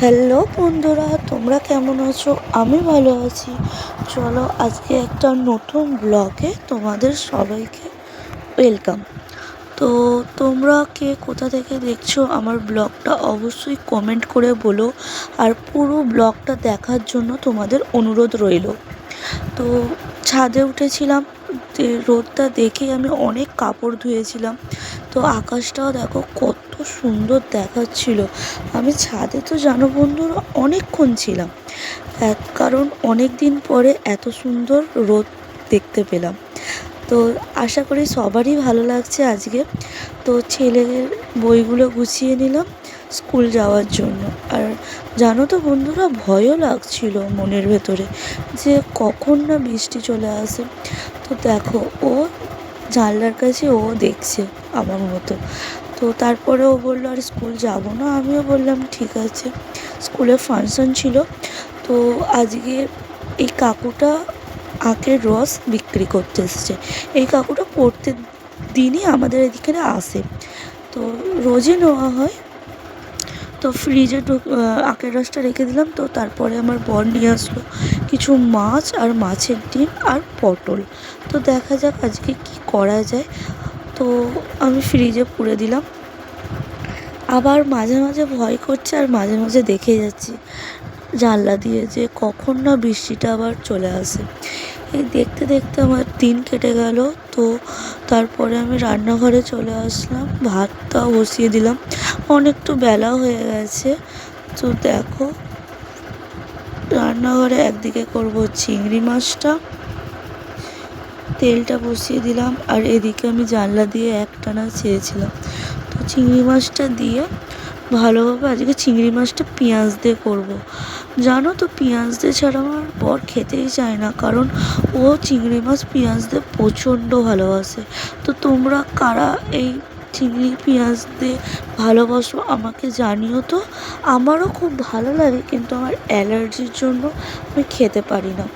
Hello বন্ধুরা, তোমরা কেমন আছো? আমি ভালো আছি। চলো আজকে একটা নতুন ব্লগে তোমাদের সবাইকে ওয়েলকাম। তো তোমরা কে কোথা থেকে দেখছো আমার ব্লগটা অবশ্যই কমেন্ট করে বলো, আর পুরো ব্লগটা দেখার জন্য তোমাদের অনুরোধ রইল। তো ছাদে উঠেছিলাম, রোদটা দেখেই আমি অনেক কাপড় ধুয়েছিলাম। তো আকাশটাও দেখো কত সুন্দর দেখাচ্ছিল। আমি ছাদে তো জানো বন্ধুরা অনেকক্ষণ ছিলাম, কারণ অনেক দিন পরে এত সুন্দর রোদ দেখতে পেলাম। তো আশা করি সবারই ভালো লাগছে আজকে। তো ছেলের বইগুলো গুছিয়ে নিলাম স্কুল যাওয়ার জন্য। আর জানো তো বন্ধুরা, ভয়ও লাগছিল মনের ভেতরে যে কখন না বৃষ্টি চলে আসে। তো দেখো, ও জানলার কাছে ও দেখছে আমার মতো। তো তারপরে ও বললো আর স্কুল যাব না। আমিও বললাম ঠিক আছে। স্কুলে ফাংশন ছিল, তো আজকে এই কাকুটা আখের রস বিক্রি করতে এসেছে। এই কাকুটা প্রত্যেক দিনই আমাদের এদিকে আসে, তো রোজই নেওয়া হয়। তো ফ্রিজে আখের রসটা রেখে দিলাম। তো তারপরে আমার বর নিয়ে আসলো কিছু মাছ আর মাছের ডিম আর পটল। তো দেখা যাক আজকে কি করা যায়। তো আমি ফ্রিজে পুরে দিলাম। আবার মাঝে মাঝে ভয় করছে আর মাঝে মাঝে দেখে যাচ্ছি জানলা দিয়ে যে কখন না বৃষ্টিটা আবার চলে আসে। এই দেখতে দেখতে আমার দিন কেটে গেল। তো তারপরে আমি রান্নাঘরে চলে আসলাম, ভাতটা বসিয়ে দিলাম। অনেকটা বেলা হয়ে গেছে। তো দেখো, রান্নাঘরে একদিকে করব চিংড়ি মাছটা, তেলটা বসিয়ে দিলাম। আর এদিকে আমি জানলা দিয়ে একটানা চেয়েছিলাম। তো চিংড়ি মাছটা দিয়ে ভালোভাবে আজকে চিংড়ি মাছটা পেঁয়াজ দিয়ে করব। জানো তো, পেঁয়াজ দিয়ে ছাড়া আমার বর খেতেই চায় না, কারণ ও চিংড়ি মাছ পেঁয়াজ দিয়ে প্রচণ্ড ভালোবাসে। তো তোমরা কারা এই চিংড়ি পেঁয়াজ দিয়ে ভালোবাসো আমাকে জানিও তো। আমারও খুব ভালো লাগে, কিন্তু আমার অ্যালার্জির জন্য আমি খেতে পারি না।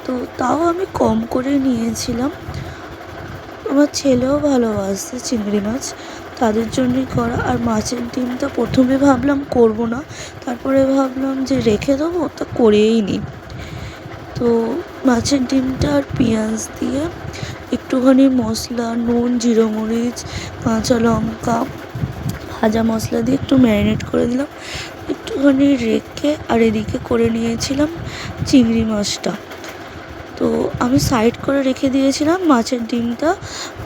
তো তাও আমি কম করে নিয়েছিলাম। আমার ছেলেও ভালোবাসে চিংড়ি মাছ, তাদের জন্যই করা। আর মাছের ডিমটা প্রথমে ভাবলাম করব না, তারপরে ভাবলাম যে রেখে দেবো, তা করেই নিই। তো মাছের ডিমটা আর পেঁয়াজ দিয়ে একটুখানি মশলা, নুন, জিরে, মরিচ, কাঁচা লঙ্কা, ভাজা মশলা দিয়ে একটু ম্যারিনেট করে দিলাম, একটুখানি রেখে আর এদিকে করে নিয়েছিলাম চিংড়ি মাছটা। তো আমি সাইড করে রেখে দিয়েছিলাম মাছের ডিমটা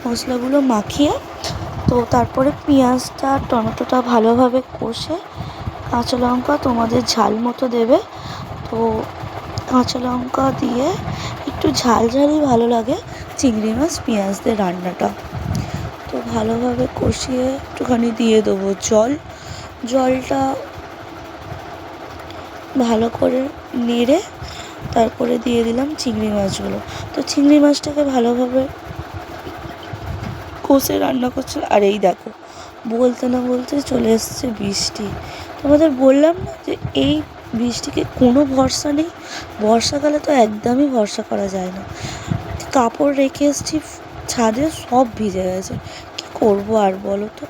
মশলাগুলো মাখিয়ে। তো তারপরে পেঁয়াজটা টমেটোটা ভালোভাবে কষে, কাঁচা লঙ্কা তোমাদের ঝাল মতো দেবে। তো কাঁচা লঙ্কা দিয়ে একটু ঝালঝালই ভালো লাগে চিংড়ি মাছ পেঁয়াজ দিয়ে রান্নাটা। তো ভালোভাবে কষিয়ে একটুখানি দিয়ে দেবো জলটা ভালো করে নেড়ে তারপরে দিয়ে দিলাম চিংড়ি মাছগুলো। তো চিংড়ি মাছটাকে ভালোভাবে কষে রান্না করছে। আর এই দেখো, বলতে না বলতে চলে এসছে বৃষ্টি। তোমাদের বললাম না যে এই বৃষ্টিকে কোনো ভরসা নেই। বর্ষাকালে তো একদমই ভরসা করা যায় না। কাপড় রেখে এসেছি ছাদে, সব ভিজে গেছে। কী করবো আর বলো তো।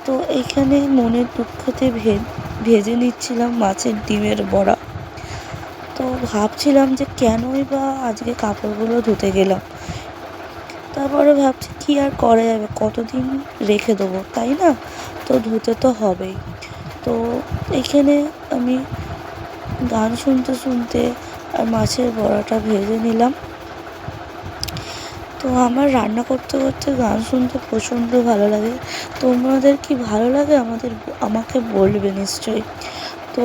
তো এইখানে মনের দুঃখতে ভেজে নিচ্ছিলাম মাছের ডিমের বড়া। তো ভাবছিলাম যে কেনই বা আজকে কাপড়গুলো ধুতে গেলাম। তারপরে ভাবছি কি আর করা যাবে, কতদিন রেখে দেবো, তাই না? তো ধুতে তো হবেই। তো এখানে আমি গান শুনতে শুনতে আর মাছের বড়াটা ভেজে নিলাম। তো আমার রান্না করতে করতে গান শুনতে প্রচণ্ড ভালো লাগে। তোমাদের কি ভালো লাগে আমাকে বলবে নিশ্চয়ই। তো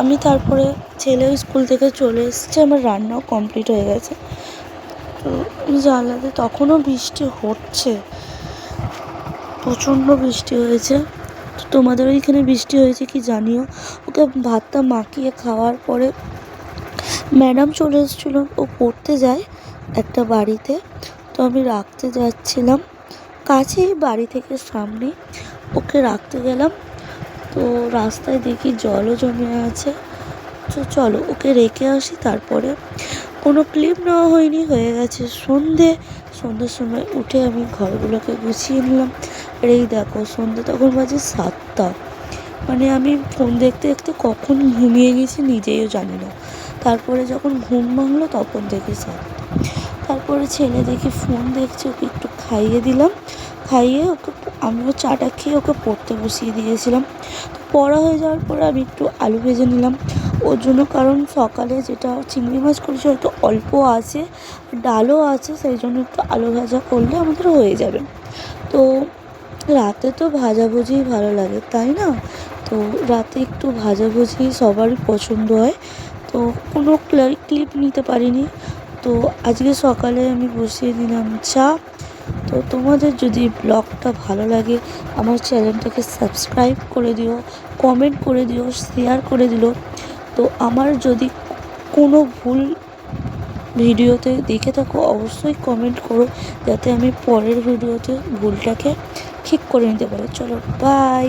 আমি তারপরে ছেলেও স্কুল থেকে চলে এসেছে, আমার রান্নাও কমপ্লিট হয়ে গেছে। তো জানলাতে তখনও বৃষ্টি হচ্ছে, প্রচণ্ড বৃষ্টি হয়েছে। তো তোমাদের ওইখানে বৃষ্টি হয়েছে কি জানিও। ওকে ভাতটা মাখিয়ে খাওয়ার পরে ম্যাডাম চলে এসেছিলো, ও পড়তে যায় একটা বাড়িতে। তো আমি রাখতে যাচ্ছিলাম, কাছেই বাড়ি থেকে সামনে, ওকে রাখতে গেলাম। তো রাস্তায় দেখি জলও জমে আছে। তো চলো ওকে রেখে আসি। তারপরে কোনো ক্লিপ নেওয়া হয়নি, হয়ে গেছে সন্ধ্যের সময় উঠে আমি ঘরগুলোকে গুছিয়ে নিলাম। আর এই দেখো, সন্ধ্যে তখন বাজে 7টা। মানে আমি ফোন দেখতে দেখতে কখন ঘুমিয়ে গেছি নিজেও জানি না। তারপরে যখন ঘুম ভাঙলো তখন দেখি স্যার। তারপরে ছেলে দেখি ফোন দেখছে, ওকে একটু খাইয়ে দিলাম। খাইয়ে ওকে আমিও চাটা খেয়ে ওকে পড়তে বসিয়ে দিয়েছিলাম। তো পড়া হয়ে যাওয়ার পরে আমি একটু আলু ভেজে নিলাম ওর জন্য, কারণ সকালে যেটা চিংড়ি মাছ করেছি হয়তো অল্প আছে, ডালও আছে, সেই জন্য একটু আলু ভাজা করলে আমাদের হয়ে যাবে। তো রাতে তো ভাজাভুজিই ভালো লাগে, তাই না? তো রাতে একটু ভাজাভুজি সবারই পছন্দ হয়। তো কোনো ক্লিপ নিতে পারিনি। তো আজকে সকালে আমি বসিয়ে দিলাম চা। তো তোমাদের যদি ব্লগটা ভালো লাগে আমার চ্যানেলটাকে সাবস্ক্রাইব করে দিও, কমেন্ট করে দিও, শেয়ার করে দিও। তো আমার যদি কোনো ভুল ভিডিওতে দেখে থাকো অবশ্যই কমেন্ট করো, যাতে আমি পরের ভিডিওতে ভুলটাকে ঠিক করে নিতে পারি। চলো বাই।